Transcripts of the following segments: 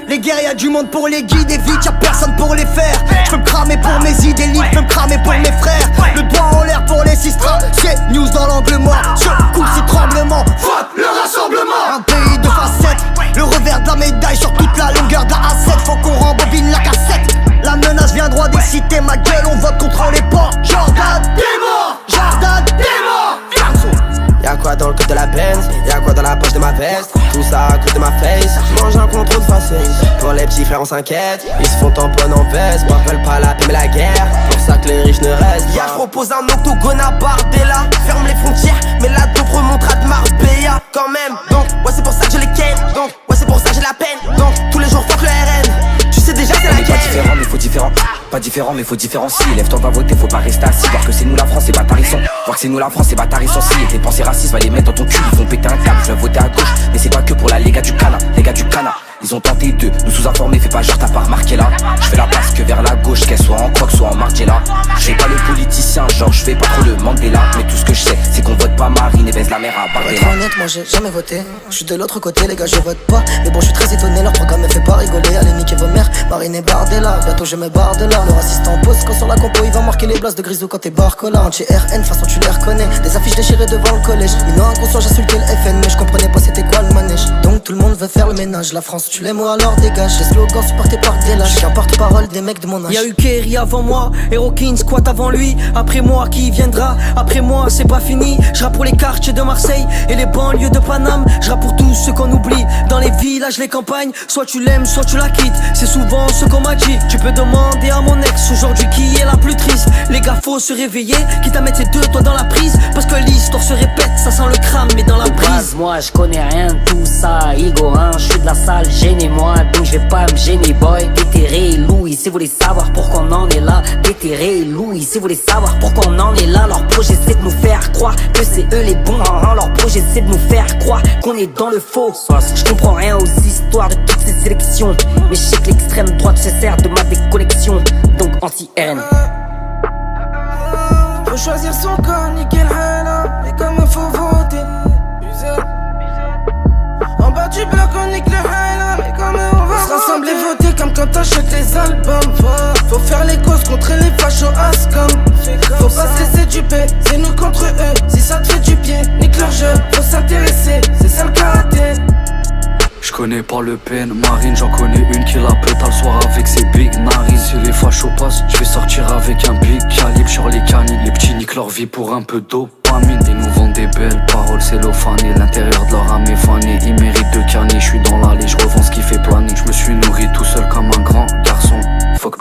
Les guerres y'a du monde pour les guider, vite y'a personne pour les faire. J'peux me cramer pour mes idées libres, j'peux me cramer pour mes frères. Le doigt en l'air pour les sistras, c'est news dans l'angle mort. Secoue ces tremblements, fuck le rassemblement. Un pays de facettes, le revers de la médaille sur toute la longueur de la A7. Faut qu'on rembobine la cassette. La menace vient droit des cités, ma gueule, on vote contre les ports. Jordan, t'es mort, Jordan, t'es mort. Y'a quoi dans le code de la Benz, y'a quoi dans la poche de ma veste. Tout ça à cause de ma face, j'mange un contrôle de faciès. Pour les petits frères on s'inquiète, ils se font tamponner en veste. Moi veulent pas la paix mais la guerre, pour ça que les riches ne restent. Y'a j'propose un octogone à Bardella. Ferme les frontières, mais la dope remontera de Marbella. Quand même, donc ouais c'est pour ça que je les ken. Donc ouais c'est pour ça que j'ai la peine. Donc tous les jours fuck le RN. Tu sais déjà c'est la guerre. Pas différent mais faut différent. Pas différent mais faut différencier. Lève-toi va voter, faut pas rester assis. Voir que c'est nous la France, c'est bâtards ils sont. Voir que c'est nous la France, c'est bâtards ils sont. Si et tes pensées racistes va les mettre dans ton cul. Ils vont péter un câble, je vais voter à gauche. Mais c'est pas que pour la les gars du Cana, les gars du Cana. Ils ont tenté de nous sous-informer, fais pas genre t'as pas remarqué là. Je fais la passe que vers la gauche, qu'elle soit en croque, soit en Margiela. Je fais pas le politicien, genre je fais pas trop le Mandela. Mais tout ce que je sais, c'est qu'on vote pas Marine et baise la mère à Pour Bardella. être honnête, moi j'ai jamais voté. Je suis de l'autre côté, les gars, je vote pas. Mais bon, je suis très étonné, leur programme me fait pas rigoler. Allez, niquer vos mères, Marine et Bardella. Bientôt je me barre de là. Le raciste en pause, quand sur la compo, il va marquer les blasts de Grisou quand t'es barcola. Anti-RN, façon tu les reconnais. Des affiches déchirées devant le collège. Minot inconscient, j'insultais le FN, mais je comprenais pas c'était quoi le manège. Donc tout le monde veut faire le ménage. La France, tu l'aimes ou alors dégage. Les slogans supportés par des lâches. Je suis un porte-parole des mecs de mon âge. Y'a eu Kerry avant moi, Herokin squat avant lui. Après moi, qui viendra? Après moi, c'est pas fini. J'rappe pour les quartiers de Marseille et les banlieues de Paname. J'rappe pour tous ceux qu'on oublie. Dans les villages, les campagnes, soit tu l'aimes, soit tu la quittes. C'est souvent ce qu'on m'a dit. Tu peux demander à mon ex aujourd'hui qui est la plus triste. Les gars, faut se réveiller, quitte à mettre ces deux toits dans la prise. Parce que l'histoire se répète, ça sent le crâne, mais dans la brise. Moi, je connais rien de tout ça. Igorin, je suis de la salle, gênez-moi. Donc je vais pas me gêner, boy. Déterré, Louis, si vous voulez savoir pourquoi on en est là. Déterré, Louis, si vous voulez savoir pourquoi on en est là. Leur projet c'est de nous faire croire que c'est eux les bons. Leur projet c'est de nous faire croire qu'on est dans le faux. Je comprends rien aux histoires de toutes ces sélections. Mais je sais que l'extrême droite se sert de ma déconnexion. Donc anti-RN. Faut choisir son camp, niquer le haine. Mais comme il faut voter. En bas du bloc on nique le haine. Mais comme on va se rassembler, voter comme quand t'achètes les albums. Faut faire les causes contre les fachos Ascom. Faut pas se laisser duper, c'est nous contre eux. Si ça te fait du pied, nique leur jeu. Faut s'intéresser, c'est ça le karaté. Je connais pas Le Pen, Marine, j'en connais une qui la pète le soir avec ses big narines. Si les fachos passent, je vais sortir avec un big calibre sur les canines. Les petits niquent leur vie pour un peu dopamine. Ils nous vendent des belles paroles cellophanées. L'intérieur de leur âme est fané. Ils méritent de canner, je suis dans l'allée, je revends ce qui fait planer. Je me suis nourri tout seul comme un grand garçon. Fuck,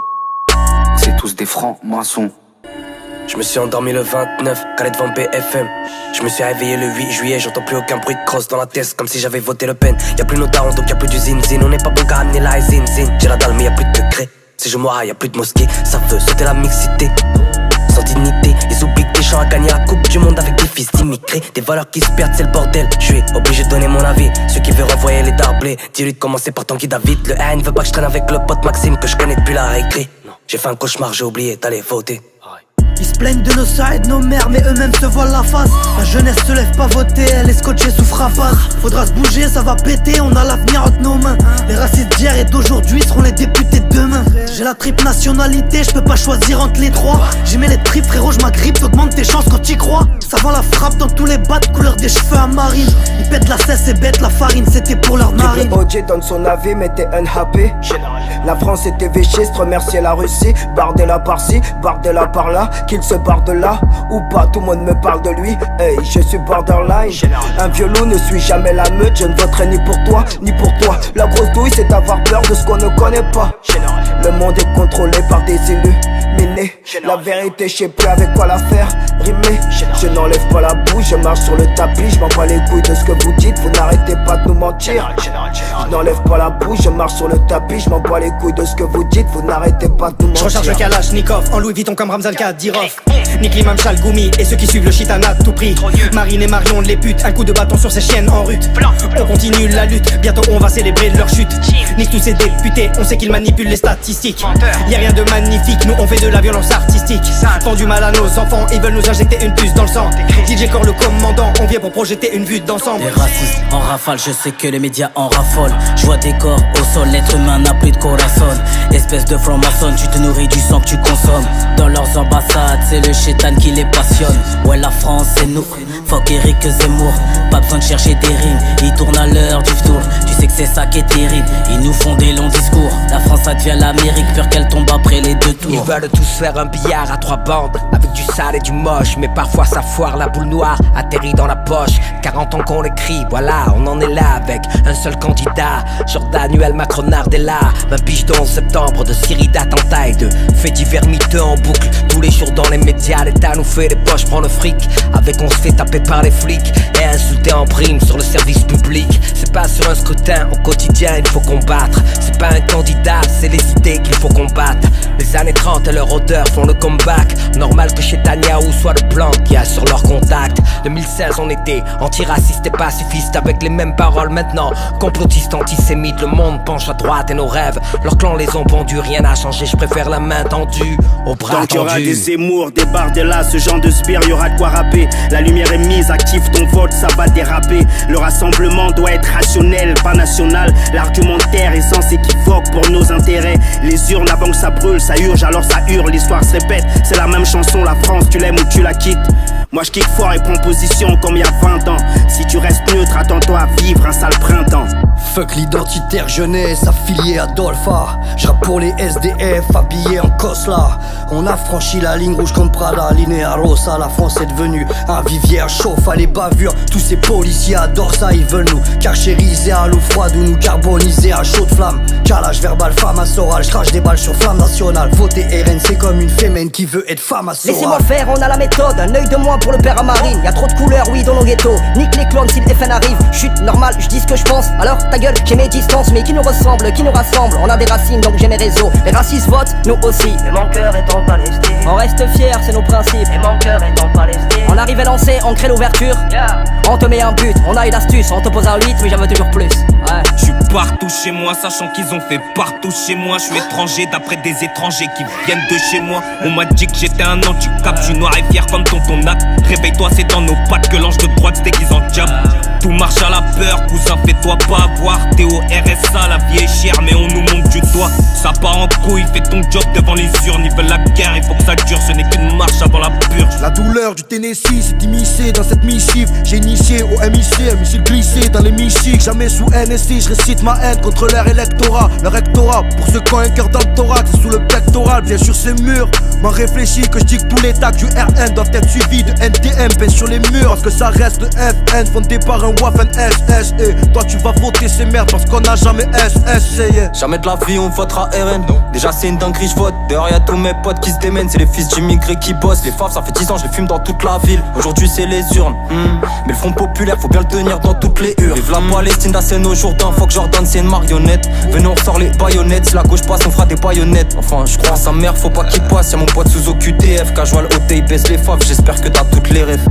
c'est tous des francs-maçons. Je me suis endormi le 29, Khaled devant BFM. Je me suis réveillé le 8 juillet, j'entends plus aucun bruit de crosse dans la tête, comme si j'avais voté Le Pen. Y'a plus nos darons, donc y'a plus du zin-zin. On n'est pas bon qu'à amener la zin-zin. J'ai la dalle, mais y'a plus de degrés. Si je mourrai, y'a plus de mosquée. Ça veut sauter la mixité, sans dignité. Ils oublient que des gens à gagner la coupe du monde avec des fils d'immigrés. Des valeurs qui se perdent, c'est le bordel. Je suis obligé de donner mon avis. Ceux qui veulent renvoyer les darblés, dis-lui de commencer par Tanguy David. Le haine veut pas que je traîne avec le pote Maxime que je connais depuis la récré. J'ai fait un cauchemar, j'ai oublié d'aller voter. Ils se plaignent de nos sides, nos mères, mais eux-mêmes se voilent la face. La jeunesse se lève pas voter, elle est scotchée sous frappage. Faudra se bouger, ça va péter, on a l'avenir entre nos mains. Les racistes d'hier et d'aujourd'hui seront les députés de demain. J'ai la triple nationalité, je peux pas choisir entre les trois. J'y mets les tripes, frérot, je m'agrippe, t'augmentes tes chances quand t'y crois. Ça vend la frappe dans tous les bats, couleur des cheveux à marine. Ils pètent la cesse et bêtent la farine, c'était pour leur narine. OJ donne son avis, mais t'es unhappy. La France était véchiste, remercier la Russie. Bardella par-ci, Bardella par-là. Qu'il se barre de là ou pas, tout le monde me parle de lui. Hey, je suis borderline. Un violon ne suit jamais la meute. Je ne voterai ni pour toi, ni pour toi. La grosse douille, c'est avoir peur de ce qu'on ne connaît pas. Le monde est contrôlé par des illuminés. La vérité, je sais plus avec quoi la faire rimer. Je n'enlève pas la bouche, je marche sur le tapis. Je m'en bats les couilles de ce que vous dites, vous n'arrêtez pas de nous mentir. Je n'enlève pas la bouche, je marche sur le tapis. Je m'en bats les couilles de ce que vous dites, vous n'arrêtez pas de nous mentir. Je recharge le Kalachnikov en Louis Vuitton comme Ramzal Kadyrov. Nique l'imam Chalgoumi et ceux qui suivent le shitana à tout prix. Marine et Marion les putes, un coup de bâton sur ces chiennes en rut. On continue la lutte, bientôt on va célébrer leur chute. Nique tous ces députés, on sait qu'ils manipulent les statistiques. Y'a rien de magnifique, nous on fait de de la violence artistique. Font du mal à nos enfants, ils veulent nous injecter une puce dans le sang. DJ Core le commandant, on vient pour projeter une vue d'ensemble. Des racistes en rafale, je sais que les médias en raffolent. Je vois des corps au sol, l'être humain n'a plus de corazon. Espèce de franc-maçon, tu te nourris du sang que tu consommes. Dans leurs ambassades, c'est le chétan qui les passionne. Ouais, la France c'est nous, fuck Eric Zemmour. Pas besoin de chercher des rimes, ils tournent à l'heure du tour. Tu sais que c'est ça qui est terrible, ils nous font des longs discours. La France ça devient l'Amérique, peur qu'elle tombe après les 2 tours. Ils veulent tous faire un billard à 3 bandes, avec du sale et du moche. Mais parfois ça foire, la boule noire atterrit dans la poche. 40 ans qu'on l'écrit, voilà, on en est là avec un seul candidat. Jordanuel Macronardella, 20 piges de 11 septembre, de série d'attentats et de faits divers miteux en boucle. Tous les jours dans les médias, l'État nous fait les poches, prend le fric. Avec on se fait taper par les flics et insulter en prime sur le service public. C'est pas sur un scrutin, au quotidien il faut combattre. C'est pas un candidat, c'est les idées qu'il faut combattre. Les années 30 et leur odeur font le comeback. Normal que chez Netanyahou soit le plan qu'il y a sur leur contact. 2016 on était antiraciste et pacifiste, avec les mêmes paroles maintenant. Complotistes, antisémites, le monde penche à droite et nos rêves leurs clans les ont pendus, rien n'a changé, je préfère la main tendue au bras donc tendu. y'aura des Zemmour, des Bardella, ce genre de sbire, y'aura de quoi rapper. La lumière est mise, active ton vote, ça va déraper. Le rassemblement doit être rationnel, pas national. L'argumentaire est sans équivoque pour nos intérêts. Les urnes avant que ça brûle, ça urge, alors ça hurle, l'histoire se répète. C'est la même chanson, la France, tu l'aimes ou tu la quittes. Moi je kick fort et prends position comme il y a 20 ans. Si tu restes neutre, attends-toi à vivre un sale printemps. Fuck l'identitaire jeunesse affilié à Dolpha. J'rappe pour les SDF habillés en Cosla. On a franchi la ligne rouge comme Prada, Linea Rosa. La France est devenue un vivière chauffe à les bavures. Tous ces policiers adorent ça, ils veulent nous carchériser à l'eau froide ou nous carboniser à chaud de flamme. Calage verbal, femme à Soral, j'crache des balles sur flamme nationale. Voter RN c'est comme une fémène qui veut être femme à Soral. Laissez-moi faire, on a la méthode, un œil de moins pour le père à Marine. Y'a trop de couleurs, oui, dans nos ghettos. Nique les clones si le FN arrive. Chute normal, je dis ce que je pense. Alors ta gueule, j'ai mes distances, mais qui nous ressemble, qui nous rassemble. On a des racines, donc j'ai mes réseaux. Les racistes votent, nous aussi. Et mon cœur est en Palestine. On reste fiers, c'est nos principes. Et mon cœur est en Palestine. On arrive à lancer, on crée l'ouverture. Yeah. On te met un but, on a eu l'astuce. On te pose un 8, mais j'en veux toujours plus. Ouais. Je suis partout chez moi, sachant qu'ils ont fait partout chez moi. Je suis étranger d'après des étrangers qui viennent de chez moi. On m'a dit que j'étais un handicap, je suis noir et fier comme tonton Nat. Réveille-toi, c'est dans nos pattes que l'ange de droite se déguise en diable. Tout marche à la peur, cousin, fais-toi pas avoir. T'es au RSA, la vie est chère, mais on nous monte du doigt. Ça part en couille, fais ton job devant les urnes. Ils veulent la guerre, il faut que ça dure, ce n'est qu'une marche avant la purge. La douleur du Tennessee s'est immiscée dans cette missive. J'ai initié au MIC, un missile glissé dans les michiques. Jamais sous NSI, je récite ma haine contre leur électorat. Leur rectorat, pour ceux qui ont un cœur dans le thorax, sous le pectoral, bien sûr c'est mûr. M'en réfléchis que je dis que tous les tags du RN doivent être suivis de NTM, pèse sur les murs. Parce que ça reste le FN, fondé par un Waffen SS. Et toi tu vas voter ces merdes parce qu'on n'a jamais SS. Yeah. Jamais de la vie on votera RN. Déjà c'est une dinguerie, je vote. Dehors y'a tous mes potes qui se démènent. C'est les fils d'immigrés qui bossent. Les faves ça fait 10 ans, je les fume dans toute la ville. Aujourd'hui c'est les urnes. Mais le front populaire faut bien le tenir dans toutes les urnes. Vive la Palestine, la scène au Jourdain. Faut que Jordan c'est une marionnette. Venez on ressort les baïonnettes. Si la gauche passe on fera des baïonnettes. Enfin je crois à sa mère, faut pas qu'il passe. Y'a mon pote sous OQTF. Casual OT il baisse les faves. J'espère que t'as toutes les rêves.